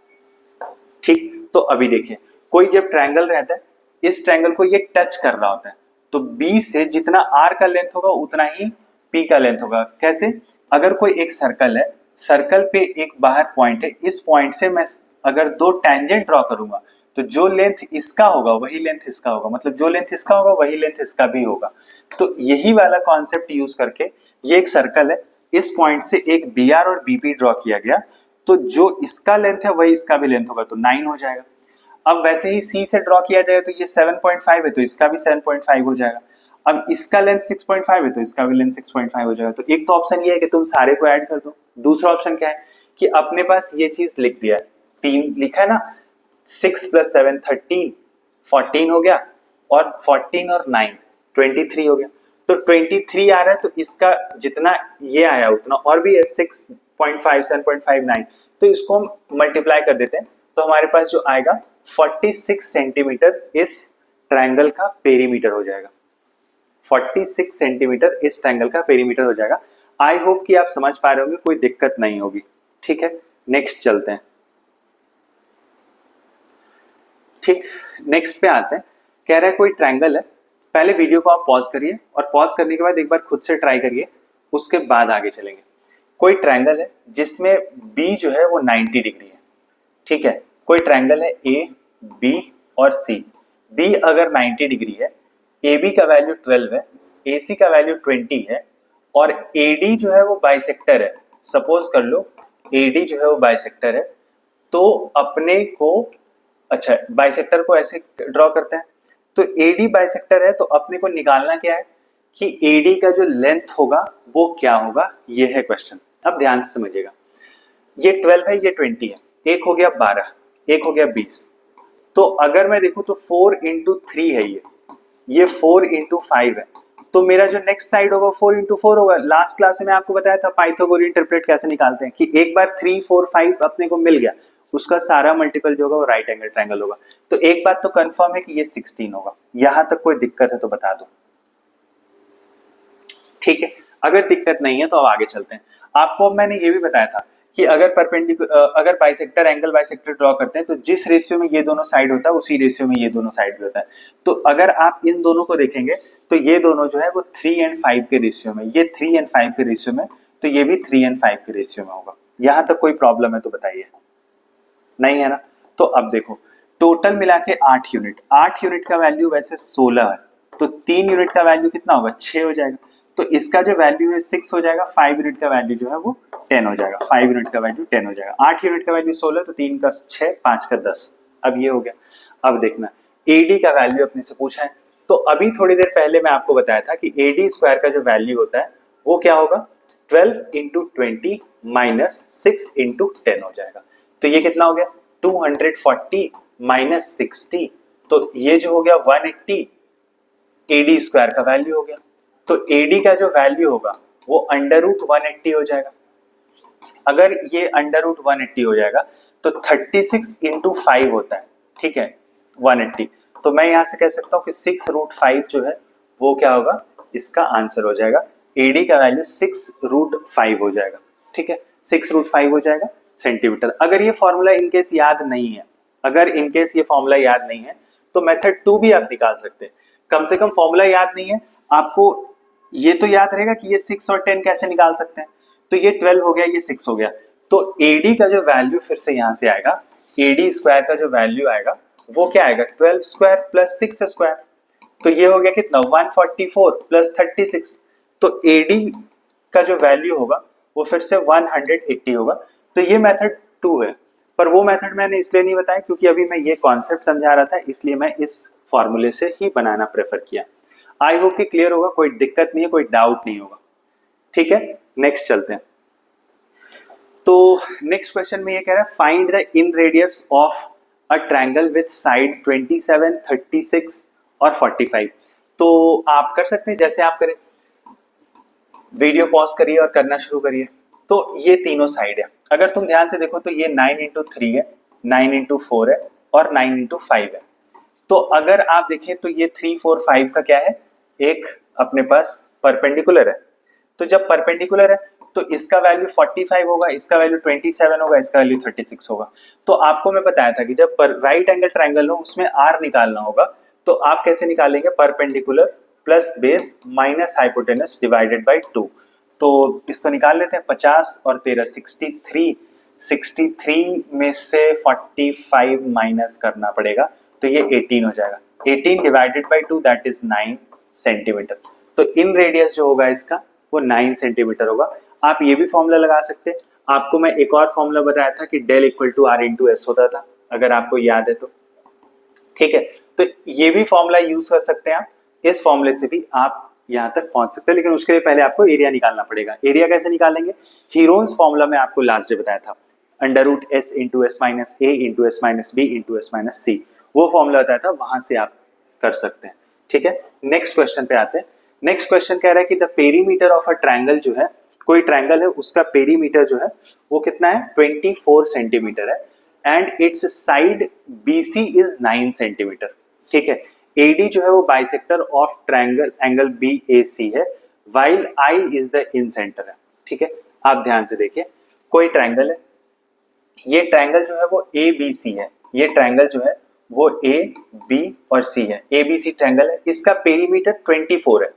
ठीक, तो अभी देखिए, कोई जब ट्रायंगल रहता है, इस ट्रायंगल को ये टच कर रहा होता है, तो बी से जितना आर का लेंथ होगा उतना ही पी का लेंथ होगा। कैसे, अगर कोई एक सर्कल है, सर्कल पे एक बाहर पॉइंट है, इस पॉइंट से मैं अगर दो टैंजेंट ड्रॉ करूंगा तो जो लेंथ इसका होगा वही लेंथ इसका होगा, मतलब जो लेंथ इसका होगा वही लेंथ इसका भी होगा। तो यही वाला कॉन्सेप्ट यूज करके, ये एक सर्कल है, इस पॉइंट से एक बी आर और बीपी ड्रॉ किया गया, तो जो इसका लेंथ है वही इसका भी लेंथ होगा, तो 9 हो जाएगा। अब वैसे ही सी से ड्रॉ किया जाए तो ये 7.5 है, तो इसका भी 7.5 हो जाएगा। अब इसका लेंथ 6.5 है तो इसका भी लेंथ 6.5 हो जाएगा। तो एक तो ऑप्शन ये है कि तुम सारे को ऐड कर दो। दूसरा ऑप्शन क्या है कि अपने पास ये चीज लिख दिया है, 3 लिखा है ना, 6 + 7 13, 14 हो गया, और 14 और 9 23 हो गया। तो 23 आ रहा है, तो इसका जितना ये आया उतना और भी है, 6.5 7.5 9, तो इसको हम मल्टीप्लाई कर देते हैं, तो हमारे पास जो आएगा 46 सेंटीमीटर इस ट्रायंगल का पेरीमीटर हो जाएगा। 46 सेंटीमीटर इस ट्रायंगल का पेरीमीटर हो जाएगा। आई होप कि आप समझ पा रहे होंगे, कोई दिक्कत नहीं होगी। ठीक है, नेक्स्ट चलते हैं। ठीक, नेक्स्ट पे आते हैं। कह रहा है कोई ट्रायंगल है, पहले वीडियो को आप पॉज करिए और पॉज करने के बाद एक बार खुद से ट्राई करिए, उसके बाद आगे चलेंगे। कोई ट्रायंगल है जिसमें बी जो है वो 90 डिग्री है। ठीक है, कोई ट्रायंगल है ए बी और सी। बी अगर 90 डिग्री है, ए बी का वैल्यू 12 है, ए सी का वैल्यू 20 है, और ए डी जो है वो बाइसेक्टर है। सपोज कर लो ए डी जो है वो बाइसेक्टर है, तो अपने को, अच्छा बाइसेक्टर को ऐसे ड्रॉ करते हैं, तो एडी बाइसेक्टर है, तो अपने को निकालना क्या है कि एडी का जो लेंथ होगा वो क्या होगा, ये है क्वेश्चन। अब ध्यान से समझिएगा, ये 12 है, ये 20 है, एक हो गया 12, एक हो गया 20। तो अगर मैं देखूं तो 4 × 3 है, ये 4 × 5 है, तो मेरा जो नेक्स्ट साइड होगा 4 इंटू 4 होगा। लास्ट क्लास में आपको बताया था पाइथागोरियन ट्रिपलेट कैसे निकालते हैं, कि एक बार 3 4 5 अपने को मिल गया, उसका सारा मल्टीपल जो होगा वो राइट एंगल ट्रायंगल होगा। तो एक बात तो कंफर्म है कि ये 16 होगा। यहां तक कोई दिक्कत है तो बता दो, ठीक है। अगर दिक्कत नहीं है तो अब आगे चलते हैं। आपको मैंने ये भी बताया था कि अगर अगर बाइसेक्टर एंगल बाइसेक्टर ड्रॉ करते हैं तो जिस रेशियो में ये दोनों साइड होता है उसी रेशियो में ये दोनों साइड भी होता है। तो अगर आप इन दोनों को देखेंगे तो ये दोनों जो है वो 3 and 5 के रेशियो में, ये 3 and 5 के रेशियो में, तो ये भी 3 and 5 के रेशियो में होगा। यहां तक कोई प्रॉब्लम है तो बताइए, नहीं है ना। तो अब देखो टोटल मिला के 8 यूनिट, 8 यूनिट का वैल्यू वैसे 16 है, तो 3 यूनिट का वैल्यू कितना होगा, 6 हो जाएगा। तो इसका जो वैल्यू है 6 हो जाएगा, 5 यूनिट का वैल्यू जो है वो 10 हो जाएगा, 5 यूनिट का वैल्यू 10 हो जाएगा। 8 यूनिट का वैल्यू 16, तो 3 का 6, 5 का 10। अब ये हो गया। अब देखना एडी का वैल्यू अपने से पूछा है, तो अभी थोड़ी देर पहले मैं आपको बताया था कि एडी स्क्वायर का जो वैल्यू होता है वो क्या होगा, 12 इंटू 20 माइनस 6 इंटू 10 हो जाएगा। तो ये कितना हो गया, 240 माइनस 60, तो ये जो हो गया 180 एडी स्क्वायर का वैल्यू हो गया। तो एडी का जो वैल्यू होगा वो अंडर रूट 180 हो जाएगा। अगर ये अंडर रूट 180 हो जाएगा तो 36 इंटू 5 होता है, ठीक है, 180। तो मैं यहां से कह सकता हूं कि 6 रूट 5 जो है वो क्या होगा, इसका आंसर हो जाएगा। एडी का वैल्यू 6 रूट 5 हो जाएगा, ठीक है, 6 रूट 5 हो जाएगा सेंटीमीटर। अगर ये फॉर्मूला इनकेस याद नहीं है, अगर इनकेस ये फॉर्मूला याद नहीं है तो मेथड 2 भी आप निकाल सकते हैं। कम से कम फॉर्मूला याद नहीं है आपको, ये तो याद रहेगा कि ये 6 और 10 कैसे निकाल सकते हैं। तो ये 12 हो गया, ये 6 हो गया, तो एडी का जो वैल्यू फिर से यहां से आएगा, एडी स्क्वायर का जो वैल्यू आएगा वो क्या आएगा, 12 स्क्वायर प्लस 6 स्क्वायर। तो ये हो गया कितना, 144 प्लस 36। तो एडी का जो वैल्यू होगा वो फिर से 180 होगा। तो ये मेथड 2 है, पर वो मेथड मैंने इसलिए नहीं बताया क्योंकि अभी मैं ये कॉन्सेप्ट समझा रहा था, इसलिए मैं इस फॉर्मूले से ही बनाना प्रेफर किया। आई होप कि क्लियर होगा, कोई दिक्कत नहीं है, कोई डाउट नहीं होगा, ठीक है। नेक्स्ट चलते हैं। तो नेक्स्ट क्वेश्चन में ये कह रहा है find the in radius of a triangle with side 27, 36 और 45। तो आप कर सकते हैं जैसे आप करें, वीडियो पॉज करिए और करना शुरू करिए। तो ये तीनों साइड है, अगर तुम ध्यान से देखो तो ये 9 इंटू 3 है, 9 इंटू 4 है और 9 इंटू 5 है। तो अगर आप देखें तो ये 3 4 5 का क्या है, एक अपने पास परपेंडिकुलर है। तो जब परपेंडिकुलर है तो इसका वैल्यू 45 होगा, इसका वैल्यू 27 होगा, इसका वैल्यू 36 होगा। तो आपको मैं बताया था कि जब राइट एंगल ट्रायंगल हो उसमें आर निकालना होगा, तो आप कैसे निकालेंगे, perpendicular plus base minus hypotenuse divided by 2। तो इसको निकाल लेते हैं, 50 और 13 63, 63 में से 45 माइनस करना पड़ेगा, तो ये 18 हो जाएगा। 18 divided by 2 that is 9 centimetre. तो इन रेडियस जो होगा इसका वो 9 सेंटीमीटर होगा। आप ये भी फॉर्मूला लगा सकते हैं। आपको मैं एक और फॉर्मूला बताया था कि del equal to R into S होता था, अगर आपको याद है तो, ठीक है। तो ये भी फॉर्मूला यूज कर सकते हैं आप, इस फॉर्मूले से भी आप यहां तक पहुंच सकते हैं, लेकिन उसके लिए पहले आपको एरिया निकालना पड़ेगा। एरिया कैसे निकालेंगे, हीरोन्स फॉर्मूला में आपको लास्ट डे बताया था, under root S into S minus A into S minus B into S minus C, वो फॉर्मूला बताया था, वहां से आप कर सकते हैं, ठीक है। नेक्स्ट क्वेश्चन पे आते हैं। नेक्स्ट क्वेश्चन कह रहा है कि the perimeter of a triangle जो है, कोई ट्रायंगल है उसका पेरीमीटर जो है वो कितना है, 24 सेंटीमीटर है, and it's side BC is 9 centimetre, ठीक है। AD जो है वो bisector of triangle angle BAC है, while I is the in centre है, ठीक है। आप ध्यान से देखिए, कोई ट्रायंगल है, ये ट्रायंगल जो है वो ABC है, ये ट्रायंगल जो है वो A, B और C है, ABC ट्रायंगल है, इसका पेरीमीटर 24 है,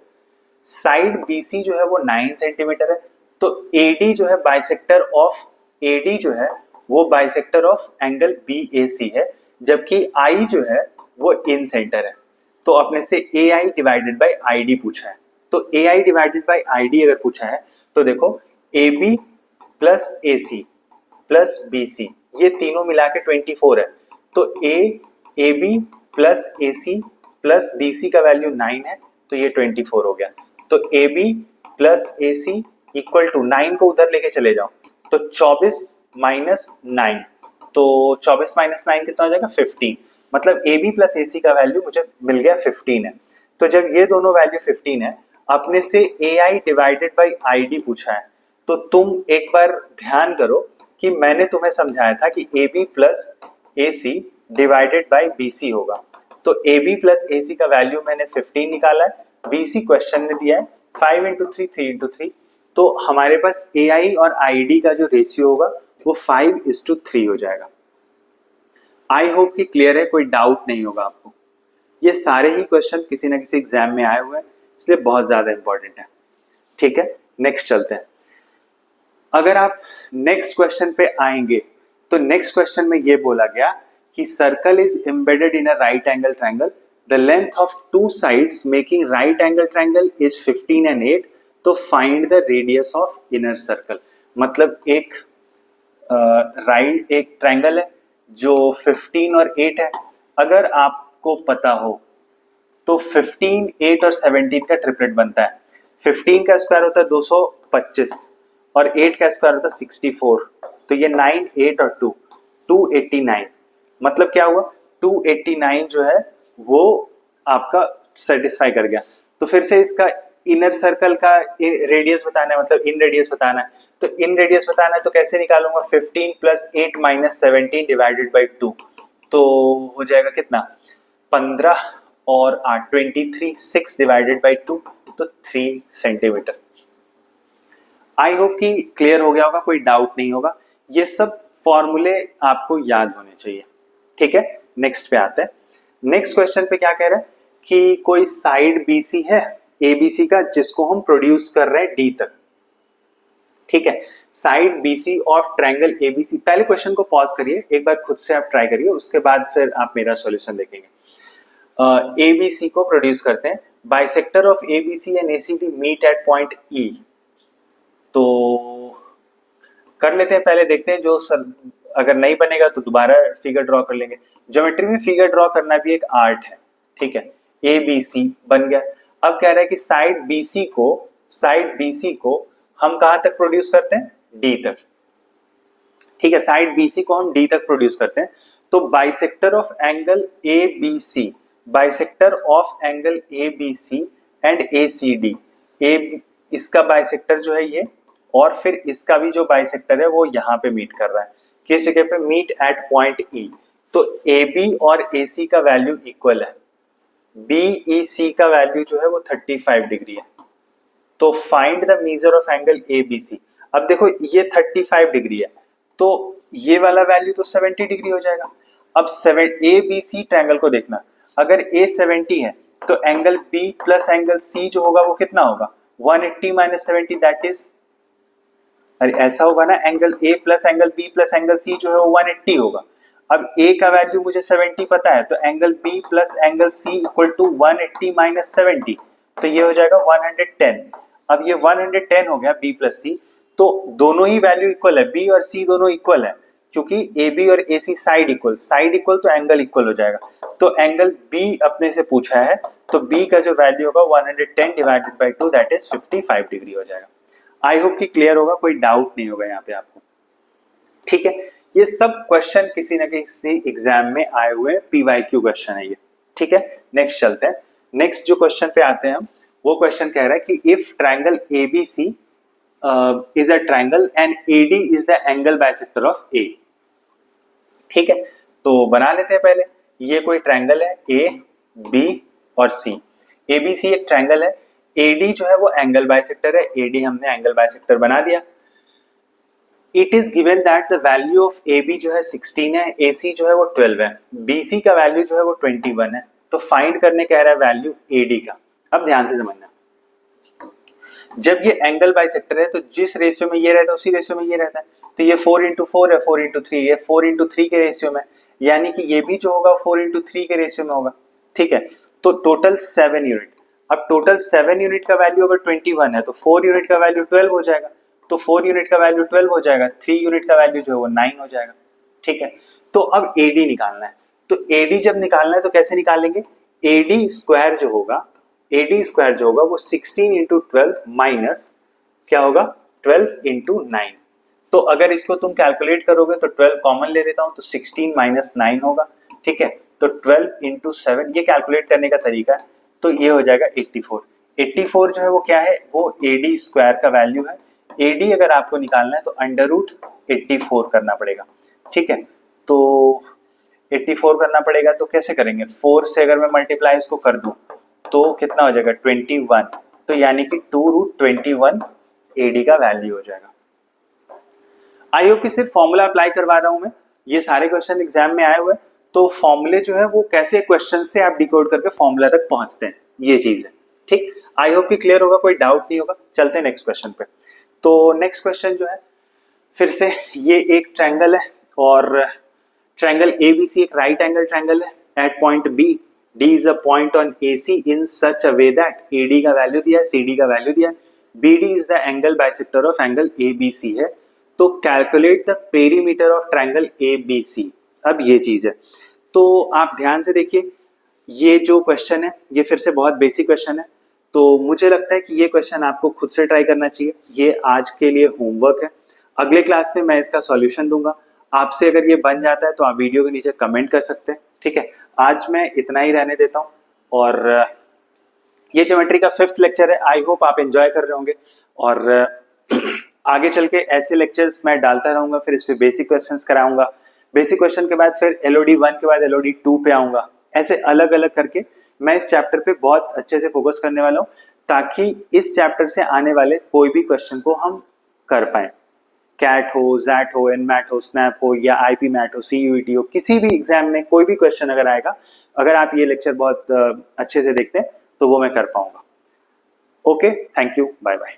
साइड BC जो है वो 9 सेंटीमीटर है। तो AD जो है बाइसेक्टर ऑफ, AD जो है वो बाइसेक्टर ऑफ एंगल BAC है, जबकि I जो है वो इन सेंटर है। तो अपने से AI डिवाइडेड बाई ID पूछा है, तो AI डिवाइडेड बाई ID अगर पूछा है तो देखो AB plus AC plus BC, ये तीनों मिला के 24 है। तो AB plus AC plus BC का वैल्यू 9 है, तो ये 24 हो गया। तो AB plus AC equal to 9 को उधर लेके चले जाओ, तो 24 माइनस 9, तो 24 माइनस 9 कितना हो जाएगा, 15। मतलब AB प्लस AC का वैल्यू मुझे मिल गया 15 है। तो जब ये दोनों वैल्यू 15 है, अपने से AI डिवाइडेड बाई ID पूछा है, तो तुम एक बार ध्यान करो कि मैंने तुम्हें समझाया था कि AB plus AC divided by BC होगा। तो AB प्लस AC का वैल्यू मैंने 15 निकाला है, BC क्वेश्चन में दिया है 5 इंटू 3 3 इंटू 3, तो हमारे पास AI और ID का जो रेशियो होगा वो 5:3 हो जाएगा। आई होप कि क्लियर है, कोई डाउट नहीं होगा आपको। ये सारे ही क्वेश्चन किसी ना किसी एग्जाम में आए हुए हैं, इसलिए बहुत ज्यादा इंपॉर्टेंट है। ठीक है, नेक्स्ट चलते हैं। अगर आप नेक्स्ट क्वेश्चन पे आएंगे तो नेक्स्ट क्वेश्चन में ये बोला गया कि circle is embedded in a right angle triangle, the length of two sides making right angle triangle is 15 and 8, तो find the radius of inner circle. मतलब एक एक ट्रायंगल है जो 15 और 8 है। अगर आपको पता हो तो 15, 8 और 17 का ट्रिपलेट बनता है। 15 का स्क्वायर होता है 225 और 8 का स्क्वायर होता है 64, तो ये 9, 8 और 2 289। मतलब क्या हुआ, 289 जो है वो आपका सेटिस्फाई कर गया। तो फिर से इसका इनर सर्कल का रेडियस बताना है, मतलब इन रेडियस बताना है। तो इन रेडियस बताना है तो कैसे निकालूंगा, 15 प्लस 8 माइनस 17 डिवाइडेड बाई 2, तो हो जाएगा कितना 15 और 8 23, 6 डिवाइडेड बाई 2, तो 3 सेंटीमीटर। आई होप कि क्लियर हो गया होगा, कोई डाउट नहीं होगा। ये सब फॉर्मूले आपको याद होने चाहिए। ठीक है, नेक्स्ट पे आते हैं। नेक्स्ट क्वेश्चन पे क्या कह रहा है कि कोई साइड BC है ABC का, जिसको हम प्रोड्यूस कर रहे हैं D तक। ठीक है, side BC of triangle ABC। पहले क्वेश्चन को पॉज करिए, एक बार खुद से आप ट्राई करिए, उसके बाद फिर आप मेरा सॉल्यूशन देखेंगे। ABC को प्रोड्यूस करते हैं, bisector of ABC and ACD meet at point E। तो कर लेते हैं, पहले देखते हैं जो सर, अगर नहीं बनेगा तो दोबारा फिगर ड्रॉ कर लेंगे। ज्योमेट्री में फिगर ड्रॉ करना भी एक आर्ट है। ठीक है, ABC बन गया। अब कह रहा है कि साइड BC को हम कहां तक प्रोड्यूस करते हैं, D तक। ठीक है, साइड BC को हम D तक प्रोड्यूस करते हैं। तो bisector of angle ABC and ACD, इसका बाइसेक्टर जो है ये, और फिर इसका भी जो बाइसेक्टर है वो यहाँ पे मीट कर रहा है। किस जगह पे, मीट एट पॉइंट E। तो AB और AC का वैल्यू इक्वल है, BEC का वैल्यू जो है वो 35 डिग्री है। तो find the measure of angle ABC। अब देखो ये 35 डिग्री है, तो ये वाला वैल्यू तो 70 डिग्री हो जाएगा। अब ABC ट्रायंगल को देखना, अगर A 70 है तो angle B plus angle C जो होगा वो कितना होगा, 180 माइनस 70, दैट इज, अरे ऐसा होगा ना, angle A plus angle B plus angle C जो है वो 180 होगा। अब A का वैल्यू मुझे 70 पता है, तो angle B plus angle C equal to 180 minus 70, तो ये हो जाएगा 110। अब ये 110 हो गया B प्लस C, तो दोनों ही वैल्यू इक्वल है, B और C दोनों इक्वल है, क्योंकि AB और AC साइड इक्वल तो एंगल इक्वल हो जाएगा। तो एंगल B अपने से पूछा है, तो B का जो वैल्यू होगा 110 divided by 2, that is 55 degree हो जाएगा। आई होप कि क्लियर होगा, कोई डाउट नहीं होगा यहाँ पे आपको। ठीक है, ये सब क्वेश्चन किसी न किसी एग्जाम में आए हुए PYQ क्वेश्चन है ये। ठीक है, नेक्स्ट चलते हैं। नेक्स्ट जो क्वेश्चन पे आते हैं हम, वो क्वेश्चन कह रहा है कि if triangle ABC is a triangle and AD is the angle bisector of A। ठीक है, तो बना लेते हैं पहले। ये कोई ट्रायंगल है A, B और C। ABC एक ट्रायंगल है, AD जो है वो एंगल बाइसेक्टर है, AD हमने एंगल बाइसेक्टर बना दिया। It is given that the value of AB जो है 16 है, AC जो है वो 12 है, BC का वैल्यू जो है वो 21 है। तो फाइंड करने कह रहा है वैल्यू AD का। अब ध्यान से समझना, जब ये एंगल बाइसेक्टर है तो जिस रेशियो में ये रहता है उसी रेशियो में ये रहता है। तो ये 4:4 है, 4:3, ये 4:3 के रेशियो में, यानी कि ये भी जो होगा 4:3 के रेशियो में होगा। ठीक है, तो टोटल 7 यूनिट। अब टोटल 7 यूनिट का वैल्यू अगर 21 है तो 4 यूनिट का वैल्यू 12 हो जाएगा। तो 4 यूनिट का वैल्यू 12 हो जाएगा, 3 यूनिट का वैल्यू जो है वो 9 हो जाएगा। ठीक है, तो अब AD निकालना है। तो AD जब निकालना है तो कैसे निकालेंगे, AD स्क्वायर जो होगा वो 16 इंटू 12 माइनस क्या होगा, 12 इंटू 9। तो अगर इसको तुम कैलकुलेट करोगे तो 12 कॉमन ले लेता हूं, तो 16 माइनस 9 होगा। ठीक है, तो 12 इंटू 7 ये कैलकुलेट करने का तरीका है, तो ये हो जाएगा 84। 84 जो है वो क्या है, वो AD स्क्वायर का वैल्यू है। AD अगर आपको निकालना है तो अंडर रूट 84 करना पड़ेगा, ठीक है। तो 84 करना पड़ेगा, तो कैसे करेंगे, 4 से अगर मैं मल्टीप्लाई इसको कर दूं तो कितना हो जाएगा 21, तो यानी कि 2√21 AD का वैल्यू हो जाएगा। आई होप कि सिर्फ फॉर्मूला अप्लाई करवा रहा हूं मैं, ये सारे क्वेश्चन एग्जाम में आए हुए, तो फॉर्मूले जो है वो कैसे क्वेश्चन से आप डिकोड करके फॉर्मूला तक पहुंचते हैं, ये चीज है, ठीक। आई होप कि क्लियर होगा, कोई डाउट नहीं होगा। चलते हैं नेक्स्ट क्वेश्चन पे। तो नेक्स्ट क्वेश्चन जो है, फिर से ये एक ट्रायंगल है और ट्रायंगल ABC एक राइट एंगल ट्रायंगल है। At point B, D is a point on AC in such a way that AD का वैल्यू दिया है, CD का वैल्यू दिया है, BD is the angle bisector of angle ABC है। तो calculate the perimeter of triangle ABC। अब ये चीज है, तो आप ध्यान से देखिए, ये जो क्वेश्चन है ये फिर से बहुत बेसिक क्वेश्चन है, तो मुझे लगता है कि ये क्वेश्चन आपको खुद से ट्राई करना चाहिए। ये आज के लिए होमवर्क है, अगले क्लास में मैं इसका सॉल्यूशन दूंगा। आपसे अगर ये बन जाता है तो आप वीडियो के नीचे कमेंट कर सकते हैं, ठीक है। आज मैं इतना ही रहने देता हूँ, और ये ज्योमेट्री का 5th लेक्चर है। आई होप आप एंजॉय कर रहे होंगे, और आगे चल के ऐसे लेक्चर्स मैं डालता रहूंगा, फिर इस पे बेसिक क्वेश्चंस कराऊंगा, बेसिक क्वेश्चन के बाद फिर LOD 1 के बाद LOD 2 पे आऊंगा। ऐसे अलग अलग करके मैं इस चैप्टर पे बहुत अच्छे से फोकस करने वाला हूँ, ताकि इस चैप्टर से आने वाले कोई भी क्वेश्चन को हम कर पाए। कैट हो, जैट हो, एनमैट हो, स्नैप हो, या IP मैट हो, CUET हो, किसी भी एग्जाम में कोई भी क्वेश्चन अगर आएगा, अगर आप ये लेक्चर बहुत अच्छे से देखते हैं तो वो मैं कर पाऊंगा। Okay, thank you, bye bye.